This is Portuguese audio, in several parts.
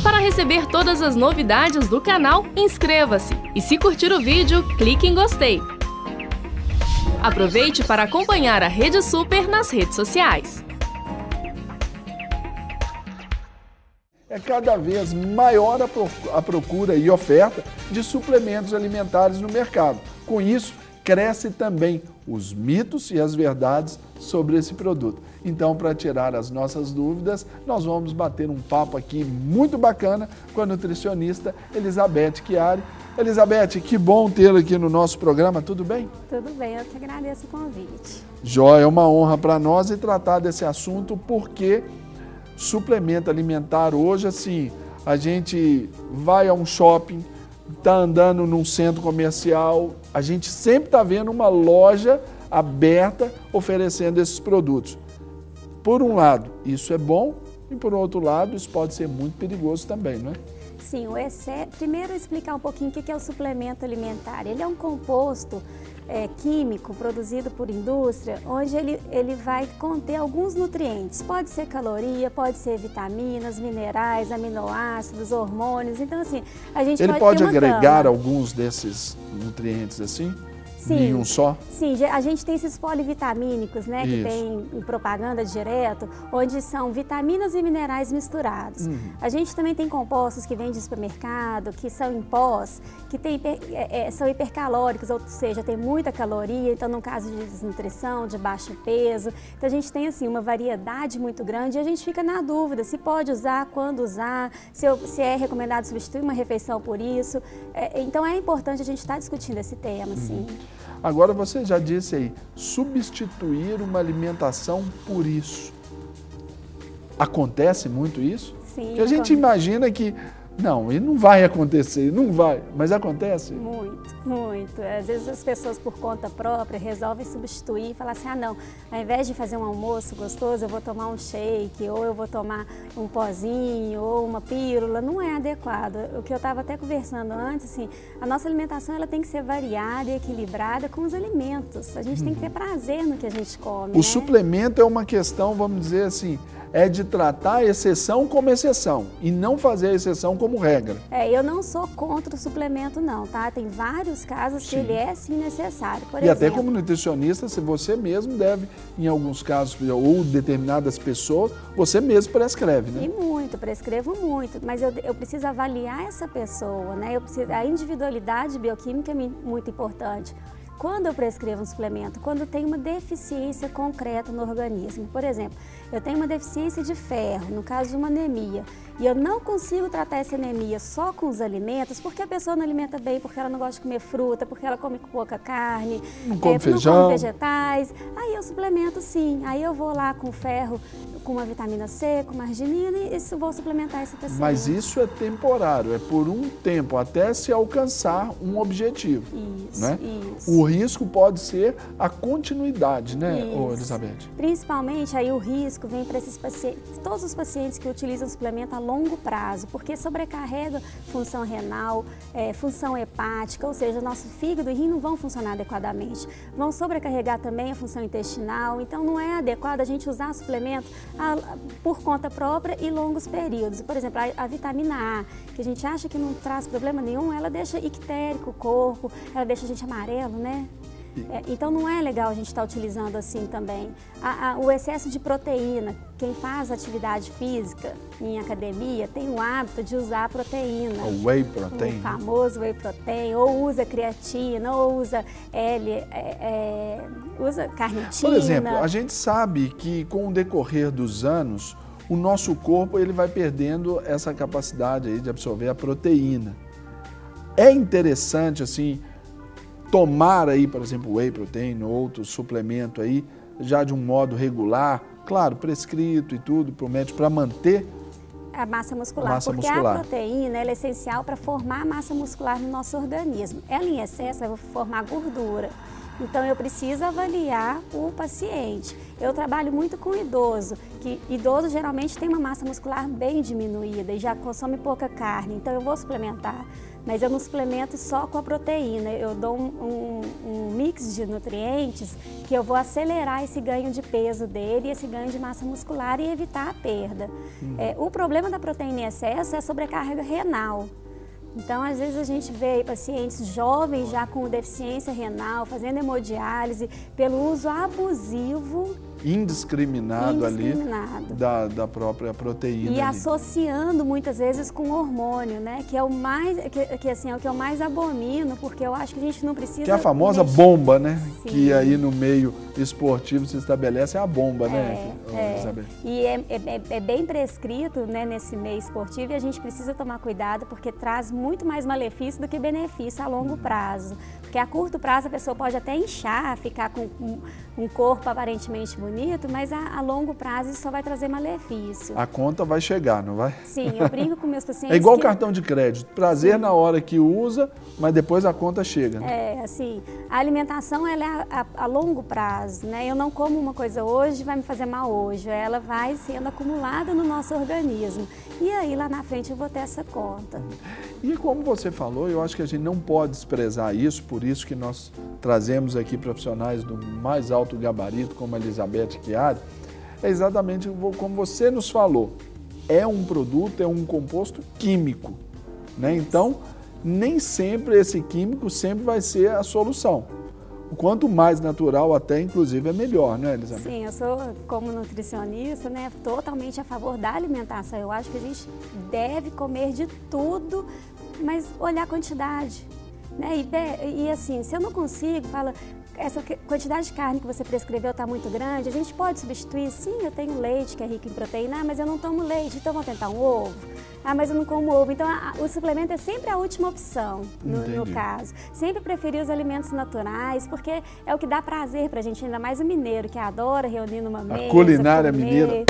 Para receber todas as novidades do canal, inscreva-se e se curtir o vídeo, clique em gostei. Aproveite para acompanhar a Rede Super nas redes sociais. É cada vez maior a procura e oferta de suplementos alimentares no mercado. Com isso, cresce também os mitos e as verdades sobre esse produto. Então, para tirar as nossas dúvidas, nós vamos bater um papo aqui muito bacana com a nutricionista Elizabeth Chiari. Elizabeth, que bom tê-la aqui no nosso programa, tudo bem? Tudo bem, eu que agradeço o convite. Joia, é uma honra para nós e tratar desse assunto porque suplemento alimentar hoje, assim, a gente vai a um shopping, está andando num centro comercial, a gente sempre está vendo uma loja aberta oferecendo esses produtos. Por um lado, isso é bom e por outro lado, isso pode ser muito perigoso também, não é? Sim, primeiro explicar um pouquinho o que é o suplemento alimentar. Ele é um composto químico produzido por indústria, onde ele vai conter alguns nutrientes. Pode ser caloria, pode ser vitaminas, minerais, aminoácidos, hormônios. Então, assim, a gente pode agregar alguns desses nutrientes assim? Sim, em um só? Sim, a gente tem esses polivitamínicos, né, que tem em propaganda direto, onde são vitaminas e minerais misturados. A gente também tem compostos que vêm de supermercado, que são em pós, que são hipercalóricos, ou seja, tem muita caloria, então no caso de desnutrição, de baixo peso. Então a gente tem assim uma variedade muito grande e a gente fica na dúvida se pode usar, quando usar, se é recomendado substituir uma refeição por isso. Então é importante a gente estar discutindo esse tema, assim. Agora você já disse aí, substituir uma alimentação por isso. Acontece muito isso? Sim. Porque a gente imagina que, não, ele não vai acontecer, não vai, mas acontece? Muito, muito. Às vezes as pessoas por conta própria resolvem substituir e falar assim, ah não, ao invés de fazer um almoço gostoso, eu vou tomar um shake, ou eu vou tomar um pozinho, ou uma pílula, não é adequado. O que eu estava até conversando antes, assim, a nossa alimentação ela tem que ser variada e equilibrada com os alimentos. A gente tem que ter prazer no que a gente come, O suplemento é uma questão, vamos dizer assim, é de tratar a exceção como exceção e não fazer a exceção como regra. Eu não sou contra o suplemento não, tá? Tem vários casos que ele é sim necessário. Por exemplo, até exemplo, como nutricionista, se você mesmo deve, em alguns casos, ou determinadas pessoas, você mesmo prescreve, né? E muito, prescrevo muito, mas eu preciso avaliar essa pessoa, né? A individualidade bioquímica é muito importante. Quando eu prescrevo um suplemento, quando tem uma deficiência concreta no organismo, por exemplo, eu tenho uma deficiência de ferro, no caso de uma anemia, e eu não consigo tratar essa anemia só com os alimentos, porque a pessoa não alimenta bem, porque ela não gosta de comer fruta, porque ela come pouca carne, não come feijão, não come vegetais, aí eu suplemento sim, aí eu vou lá com ferro, com uma vitamina C, com uma arginina e vou suplementar essa pessoa. Mas isso é temporário, é por um tempo, até se alcançar um objetivo. Isso, né? isso. O risco pode ser a continuidade, né, Elizabeth? Principalmente aí o risco vem para esses pacientes, todos os pacientes que utilizam suplemento a longo prazo, porque sobrecarrega função renal, função hepática, ou seja, nosso fígado e rim não vão funcionar adequadamente. Vão sobrecarregar também a função intestinal, então não é adequado a gente usar suplemento por conta própria e longos períodos. Por exemplo, a vitamina A, que a gente acha que não traz problema nenhum, ela deixa ictérico o corpo, ela deixa a gente amarelo, né? Então não é legal a gente estar utilizando assim também. O excesso de proteína, quem faz atividade física em academia tem o hábito de usar proteína. O whey protein. O famoso whey protein, ou usa creatina, ou usa usa carnitina. Por exemplo, a gente sabe que com o decorrer dos anos, o nosso corpo ele vai perdendo essa capacidade aí de absorver a proteína. É interessante assim tomar aí, por exemplo, whey protein ou outro suplemento aí, já de um modo regular, claro, prescrito e tudo para o médico, para manter a massa muscular, porque a proteína ela é essencial para formar a massa muscular no nosso organismo. Ela em excesso vai formar gordura. Então eu preciso avaliar o paciente. Eu trabalho muito com idoso, que idoso geralmente tem uma massa muscular bem diminuída e já consome pouca carne, então eu vou suplementar. Mas eu não suplemento só com a proteína, eu dou um mix de nutrientes que eu vou acelerar esse ganho de peso dele, esse ganho de massa muscular e evitar a perda. O problema da proteína em excesso é a sobrecarga renal. Então, às vezes a gente vê pacientes jovens já com deficiência renal, fazendo hemodiálise, pelo uso abusivo indiscriminado ali da própria proteína. E ali, associando muitas vezes com hormônio, né? Que é o mais, assim, é o que eu mais abomino, porque eu acho que a gente não precisa... Que é a famosa bomba, né? Sim. Que aí no meio esportivo se estabelece a bomba, né, Elizabeth? E é bem prescrito, né, nesse meio esportivo, e a gente precisa tomar cuidado porque traz muito mais malefício do que benefício a longo prazo. Porque a curto prazo a pessoa pode até inchar, ficar com um corpo aparentemente bonito, mas a longo prazo isso só vai trazer malefício. A conta vai chegar, não vai? Sim, eu brinco com meus pacientes. É igual cartão de crédito, prazer na hora que usa, mas depois a conta chega. Né? Assim, a alimentação ela é a longo prazo, né? Eu não como uma coisa hoje, vai me fazer mal hoje, ela vai sendo acumulada no nosso organismo. E aí lá na frente eu vou ter essa conta. E como você falou, eu acho que a gente não pode desprezar isso, por isso que nós trazemos aqui profissionais do mais alto gabarito, como a Elizabeth Chiari, é exatamente como você nos falou, é um produto, é um composto químico, né? Então, nem sempre esse químico sempre vai ser a solução. O quanto mais natural até, inclusive, é melhor, né, Elizabeth? Sim, eu sou, como nutricionista, né, totalmente a favor da alimentação. Eu acho que a gente deve comer de tudo, mas olhar a quantidade, né? E assim, se eu não consigo, essa quantidade de carne que você prescreveu está muito grande, a gente pode substituir? Sim, eu tenho leite que é rico em proteína, mas eu não tomo leite, então vou tentar um ovo. Mas eu não como ovo. Então, o suplemento é sempre a última opção, no caso. Sempre preferir os alimentos naturais, porque é o que dá prazer pra gente, ainda mais o mineiro, que adora reunir numa mesa. A culinária mineira.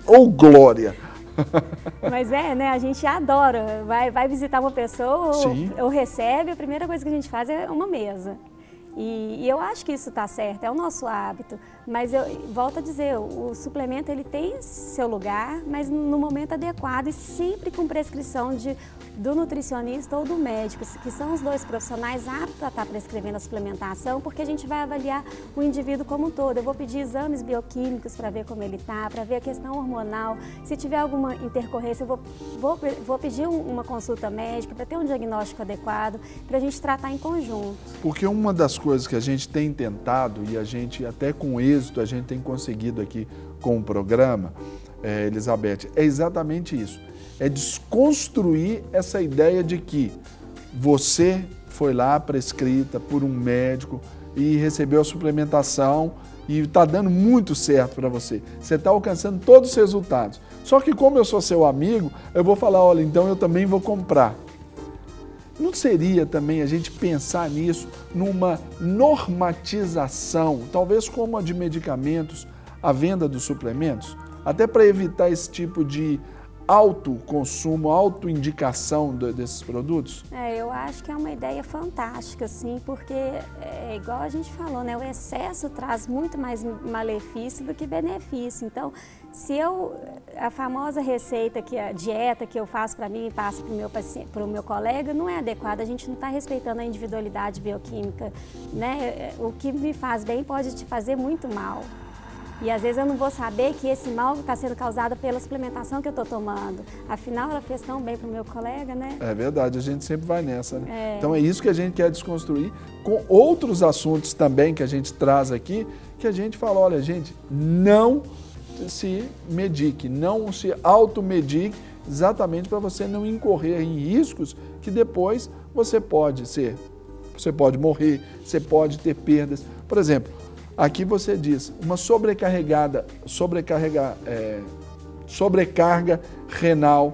Ou glória! Mas né, a gente adora. Vai visitar uma pessoa ou recebe, a primeira coisa que a gente faz é uma mesa. E eu acho que isso está certo, é o nosso hábito, mas eu volto a dizer, o suplemento ele tem seu lugar, mas no momento adequado e sempre com prescrição do nutricionista ou do médico, que são os dois profissionais aptos a estar prescrevendo a suplementação, porque a gente vai avaliar o indivíduo como um todo. Eu vou pedir exames bioquímicos para ver como ele está, para ver a questão hormonal, se tiver alguma intercorrência, eu vou pedir uma consulta médica para ter um diagnóstico adequado, para a gente tratar em conjunto. Porque uma das coisas que a gente tem tentado, e a gente até com êxito, a gente tem conseguido aqui com o programa, Elizabeth, é exatamente isso. É desconstruir essa ideia de que você foi lá prescrita por um médico e recebeu a suplementação e está dando muito certo para você. Você está alcançando todos os resultados. Só que como eu sou seu amigo, eu vou falar, olha, então eu também vou comprar. Não seria também a gente pensar nisso numa normatização, talvez como a de medicamentos, a venda dos suplementos, até para evitar esse tipo de autoconsumo, autoindicação desses produtos? Eu acho que é uma ideia fantástica, sim, porque é igual a gente falou, né? O excesso traz muito mais malefício do que benefício. Então, se a famosa receita, a dieta que eu faço para mim e passo para o meu colega, não é adequada, a gente não está respeitando a individualidade bioquímica, né? O que me faz bem pode te fazer muito mal. E às vezes eu não vou saber que esse mal está sendo causado pela suplementação que eu estou tomando. Afinal, ela fez tão bem para o meu colega, né? É verdade, a gente sempre vai nessa, né? Então é isso que a gente quer desconstruir com outros assuntos também que a gente traz aqui, que a gente fala, olha, gente, não se medique, não se automedique, exatamente para você não incorrer em riscos que depois você pode morrer, você pode ter perdas. Por exemplo, aqui você diz, uma sobrecarga renal,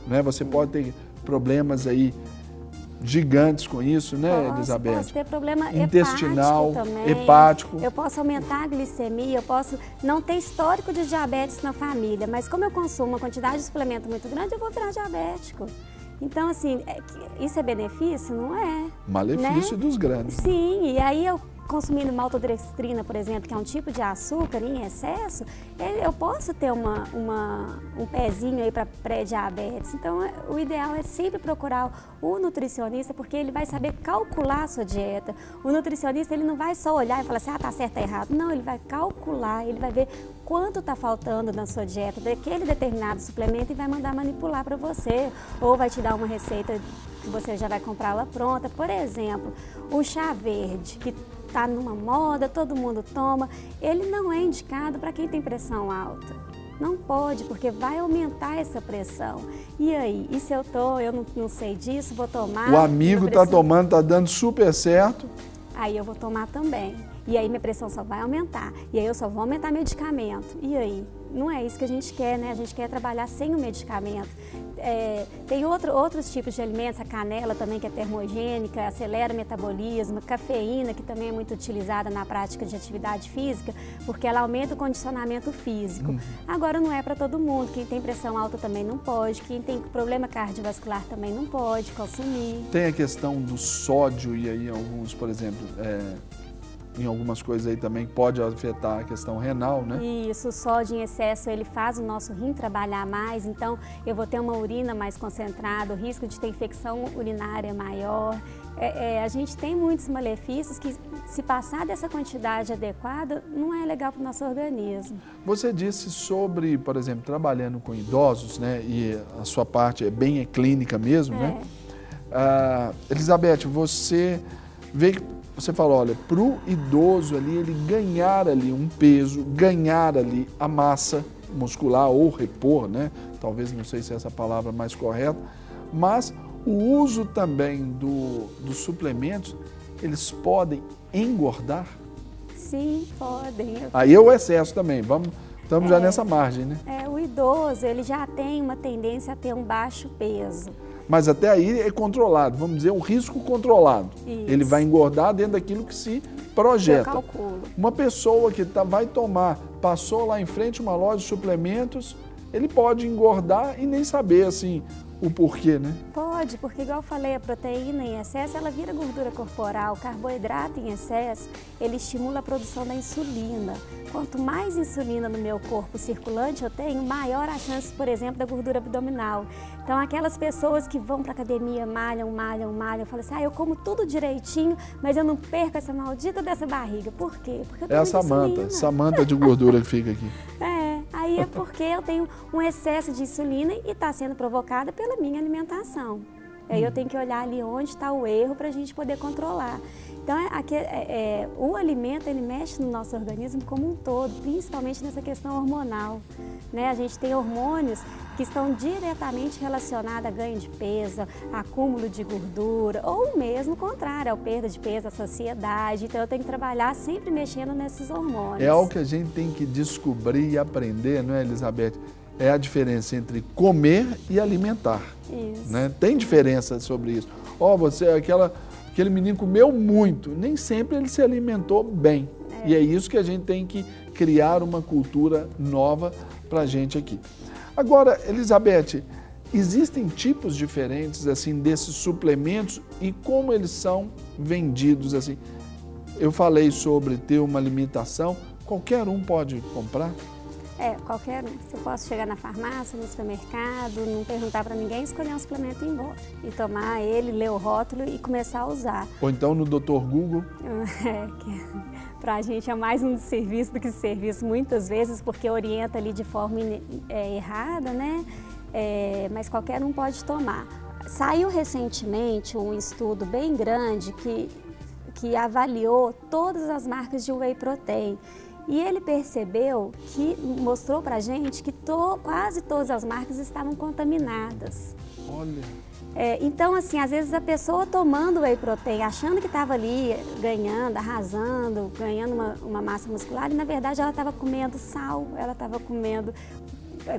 né? Você pode ter problemas aí gigantes com isso, né, Elizabeth? Posso ter problema intestinal, hepático. Eu posso aumentar a glicemia, eu posso não ter histórico de diabetes na família, mas como eu consumo uma quantidade de suplemento muito grande, eu vou virar diabético. Então, assim, isso é benefício? Não é. Malefício, né? Dos grandes. Sim, e aí consumindo maltodextrina, por exemplo, que é um tipo de açúcar em excesso, eu posso ter um pezinho aí para pré-diabetes. Então, o ideal é sempre procurar o nutricionista, porque ele vai saber calcular a sua dieta. O nutricionista, ele não vai só olhar e falar assim, ah, tá certo, tá errado. Não, ele vai calcular, ele vai ver quanto está faltando na sua dieta daquele determinado suplemento e vai mandar manipular para você, ou vai te dar uma receita que você já vai comprar ela pronta. Por exemplo, o chá verde, que está numa moda, todo mundo toma, ele não é indicado para quem tem pressão alta. Não pode, porque vai aumentar essa pressão. E aí? E se eu não sei disso, vou tomar... O amigo está tomando, está dando super certo. Aí eu vou tomar também. E aí minha pressão só vai aumentar. E aí eu só vou aumentar medicamento. E aí? Não é isso que a gente quer, né? A gente quer trabalhar sem o medicamento. Tem outros tipos de alimentos, a canela também, que é termogênica, acelera o metabolismo, a cafeína, que também é muito utilizada na prática de atividade física, porque ela aumenta o condicionamento físico. Agora, não é para todo mundo. Quem tem pressão alta também não pode, quem tem problema cardiovascular também não pode consumir. Tem a questão do sódio, e aí alguns, por exemplo, em algumas coisas aí também pode afetar a questão renal, né? Isso, o sódio em excesso, ele faz o nosso rim trabalhar mais, então eu vou ter uma urina mais concentrada, o risco de ter infecção urinária maior. A gente tem muitos malefícios que, se passar dessa quantidade adequada, não é legal para o nosso organismo. Você disse sobre, por exemplo, trabalhando com idosos, né? E a sua parte é bem clínica mesmo, né? Elizabeth, você vê que você falou, olha, para o idoso ali, ele ganhar ali um peso, ganhar ali a massa muscular ou repor, né? Talvez, não sei se é essa palavra mais correta, mas o uso também dos suplementos, eles podem engordar? Sim, podem. Aí é o excesso também, estamos já nessa margem, né? O idoso, ele já tem uma tendência a ter um baixo peso. Mas até aí é controlado, vamos dizer, um risco controlado. Isso. Ele vai engordar dentro daquilo que se projeta. Eu calculo. Uma pessoa que vai tomar, passou lá em frente uma loja de suplementos, ele pode engordar e nem saber, assim, o porquê, né? Pode, porque igual eu falei, a proteína em excesso, ela vira gordura corporal. O carboidrato em excesso, ele estimula a produção da insulina. Quanto mais insulina no meu corpo circulante eu tenho, maior a chance, por exemplo, da gordura abdominal. Então, aquelas pessoas que vão para a academia, malham, falam assim, eu como tudo direitinho, mas eu não perco essa maldita dessa barriga. Por quê? Porque eu tenho a Samanta de gordura que fica aqui. Aí é porque eu tenho um excesso de insulina e está sendo provocada pela minha alimentação. Aí eu tenho que olhar ali onde está o erro para a gente poder controlar. Então, o alimento, ele mexe no nosso organismo como um todo, principalmente nessa questão hormonal, né? A gente tem hormônios que estão diretamente relacionados a ganho de peso, acúmulo de gordura, ou mesmo o contrário, a perda de peso, a saciedade. Então, eu tenho que trabalhar sempre mexendo nesses hormônios. É algo que a gente tem que descobrir e aprender, não é, Elizabeth? É a diferença entre comer e alimentar. Isso. Né? Tem diferença sobre isso. Aquele menino comeu muito, nem sempre ele se alimentou bem. E é isso que a gente tem que criar uma cultura nova para a gente aqui. Agora, Elizabeth, existem tipos diferentes assim desses suplementos e como eles são vendidos assim? Eu falei sobre ter uma limitação, qualquer um pode comprar? Qualquer um. Você pode chegar na farmácia, no supermercado, não perguntar para ninguém, escolher um suplemento e ir embora. E tomar ele, ler o rótulo e começar a usar. Ou então no Dr. Google? Para a gente é mais um serviço do que serviço muitas vezes, porque orienta ali de forma errada, né? Mas qualquer um pode tomar. Saiu recentemente um estudo bem grande que avaliou todas as marcas de whey protein. E ele percebeu mostrou pra gente que quase todas as marcas estavam contaminadas. Olha! Então, assim, às vezes a pessoa tomando whey protein, achando que estava ali ganhando, arrasando, ganhando uma massa muscular, e na verdade ela estava comendo sal, ela estava comendo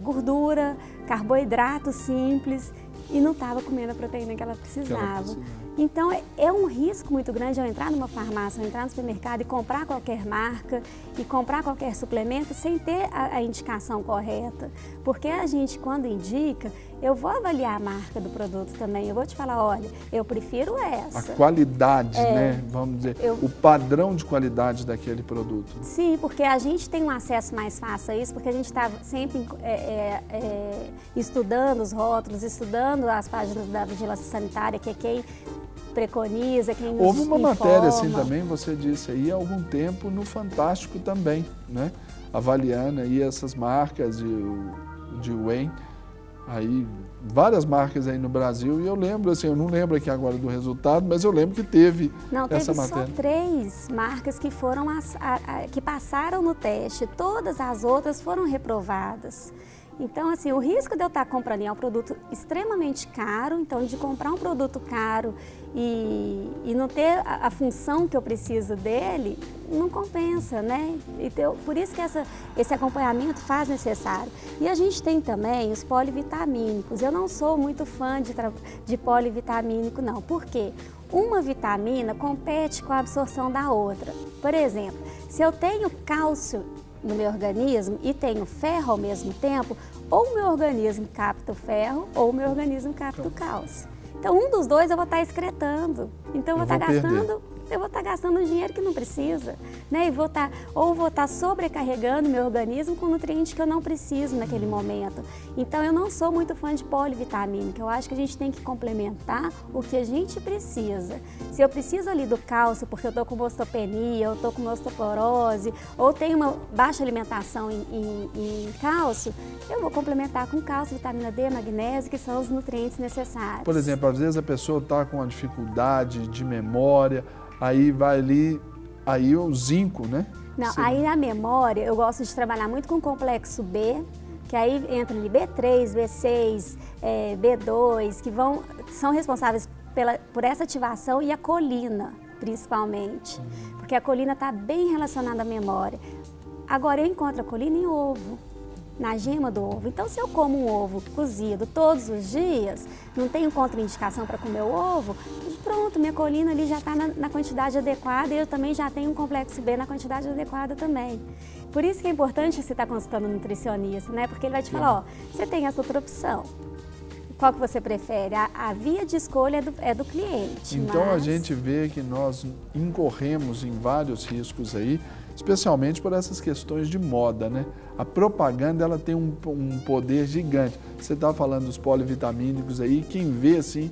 gordura, carboidrato simples, e não estava comendo a proteína que ela precisava. Então, é um risco muito grande eu entrar numa farmácia, eu entrar no supermercado e comprar qualquer marca e comprar qualquer suplemento sem ter a indicação correta. Porque a gente, quando indica, eu vou avaliar a marca do produto também. Eu vou te falar, olha, eu prefiro essa. A qualidade, né? Vamos dizer, o padrão de qualidade daquele produto. Sim, porque a gente tem um acesso mais fácil a isso, porque a gente está sempre estudando os rótulos, estudando as páginas da Vigilância Sanitária, que é quem preconiza, quem nos Houve uma informa. matéria assim também, você disse aí, há algum tempo no Fantástico também, né? Avaliando aí essas marcas de whey, aí várias marcas aí no Brasil, e eu lembro, assim, eu não lembro aqui agora do resultado, mas eu lembro que teve essa matéria. Só 3 marcas que foram que passaram no teste, todas as outras foram reprovadas. Então, assim, o risco de eu estar comprando é um produto extremamente caro, então de comprar um produto caro e não ter a função que eu preciso dele, não compensa, né? Então, por isso que esse acompanhamento faz necessário. E a gente tem também os polivitamínicos. Eu não sou muito fã de polivitamínico, não. Por quê? Uma vitamina compete com a absorção da outra. Por exemplo, se eu tenho cálcio no meu organismo e tenho ferro ao mesmo tempo, ou o meu organismo capta o ferro ou o meu organismo capta o cálcio. Então, um dos dois eu vou estar excretando. Então, eu vou estar gastando um dinheiro que não precisa, né? E vou estar sobrecarregando meu organismo com nutrientes que eu não preciso naquele momento. Então, eu não sou muito fã de polivitamínica. Eu acho que a gente tem que complementar o que a gente precisa. Se eu preciso ali do cálcio porque eu estou com osteopenia, eu estou com osteoporose, ou tenho uma baixa alimentação em cálcio, eu vou complementar com cálcio, vitamina D, magnésio, que são os nutrientes necessários. Por exemplo, às vezes a pessoa está com uma dificuldade de memória, aí vai ali, aí o zinco, né? Não, aí na memória eu gosto de trabalhar muito com o complexo B, que aí entra ali B3, B6, B2, que são responsáveis por essa ativação, e a colina, principalmente, porque a colina está bem relacionada à memória. Agora, eu encontro a colina em ovo, na gema do ovo. Então, se eu como um ovo cozido todos os dias, não tenho contraindicação para comer o ovo, pronto, minha colina ali já está na quantidade adequada, e eu também já tenho um complexo B na quantidade adequada também. Por isso que é importante você estar consultando um nutricionista, né? Porque ele vai te falar, ó, você tem essa outra opção. Qual que você prefere? A via de escolha é do cliente. Então, a gente vê que nós incorremos em vários riscos aí, especialmente por essas questões de moda, né? A propaganda, ela tem um poder gigante. Você está falando dos polivitamínicos aí, quem vê assim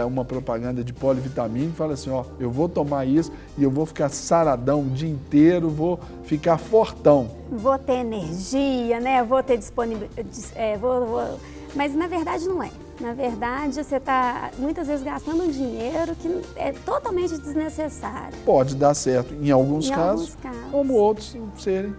uma propaganda de polivitamínico fala assim, ó, eu vou tomar isso e eu vou ficar saradão o dia inteiro, vou ficar fortão. Vou ter energia, né? Vou ter disponibilidade, mas na verdade não é. Na verdade, você está muitas vezes gastando um dinheiro que é totalmente desnecessário. Pode dar certo em alguns casos, como outros serem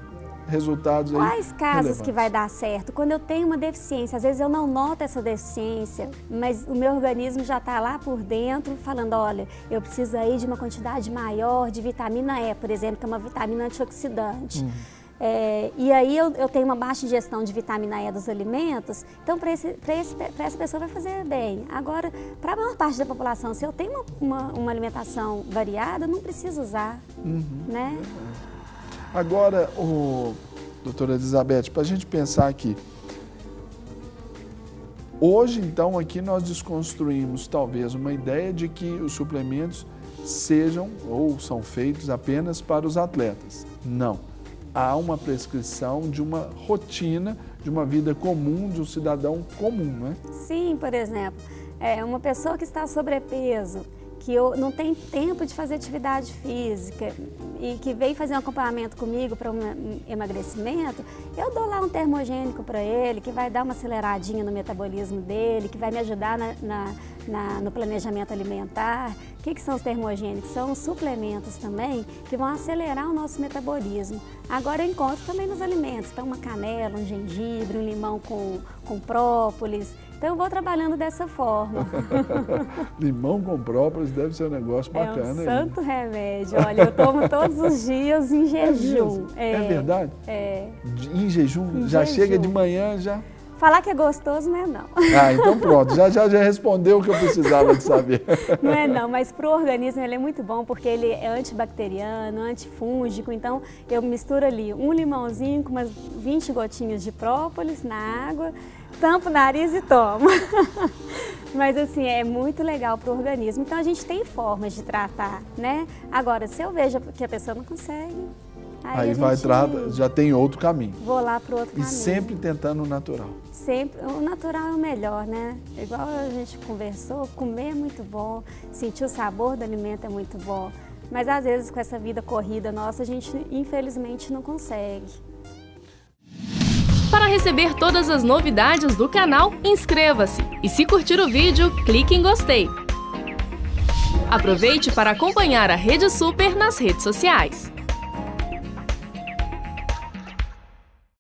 resultados aí Quais casos relevantes. Que vai dar certo? Quando eu tenho uma deficiência, às vezes eu não noto essa deficiência, mas o meu organismo já está lá por dentro falando, olha, eu preciso aí de uma quantidade maior de vitamina E, por exemplo, que é uma vitamina antioxidante. E aí eu tenho uma baixa ingestão de vitamina E dos alimentos, então para essa pessoa vai fazer bem. Agora, para a maior parte da população, se eu tenho uma alimentação variada, eu não preciso usar, né? Agora, doutora Elizabeth, para a gente pensar aqui, hoje então aqui nós desconstruímos talvez uma ideia de que os suplementos sejam ou são feitos apenas para os atletas. Não. Há uma prescrição de uma rotina, de uma vida comum, de um cidadão comum, né? Sim, por exemplo, uma pessoa que está sobrepeso, que não tem tempo de fazer atividade física e que veio fazer um acompanhamento comigo para um emagrecimento, eu dou lá um termogênico para ele, que vai dar uma aceleradinha no metabolismo dele, que vai me ajudar no planejamento alimentar. O que são os termogênicos? São suplementos também que vão acelerar o nosso metabolismo. Agora eu encontro também nos alimentos, então uma canela, um gengibre, um limão com própolis. Então eu vou trabalhando dessa forma. Limão com própolis deve ser um negócio bacana. É um santo remédio. Olha, eu tomo todos os dias em jejum. É verdade? É. Em jejum? Já chega de manhã, já... Falar que é gostoso não é não. Ah, então pronto, já respondeu o que eu precisava de saber. Não é não, mas para o organismo ele é muito bom porque ele é antibacteriano, antifúngico, então eu misturo ali um limãozinho com umas 20 gotinhas de própolis na água, tampo o nariz e tomo. Mas assim, é muito legal para o organismo, então a gente tem formas de tratar, né? Agora, se eu vejo que a pessoa não consegue, aí vai já tem outro caminho. Vou lá para o outro caminho. E sempre tentando o natural. Sempre, o natural é o melhor, né? Igual a gente conversou, comer é muito bom, sentir o sabor do alimento é muito bom, mas às vezes com essa vida corrida nossa, a gente infelizmente não consegue. Para receber todas as novidades do canal, inscreva-se e se curtir o vídeo, clique em gostei. Aproveite para acompanhar a Rede Super nas redes sociais.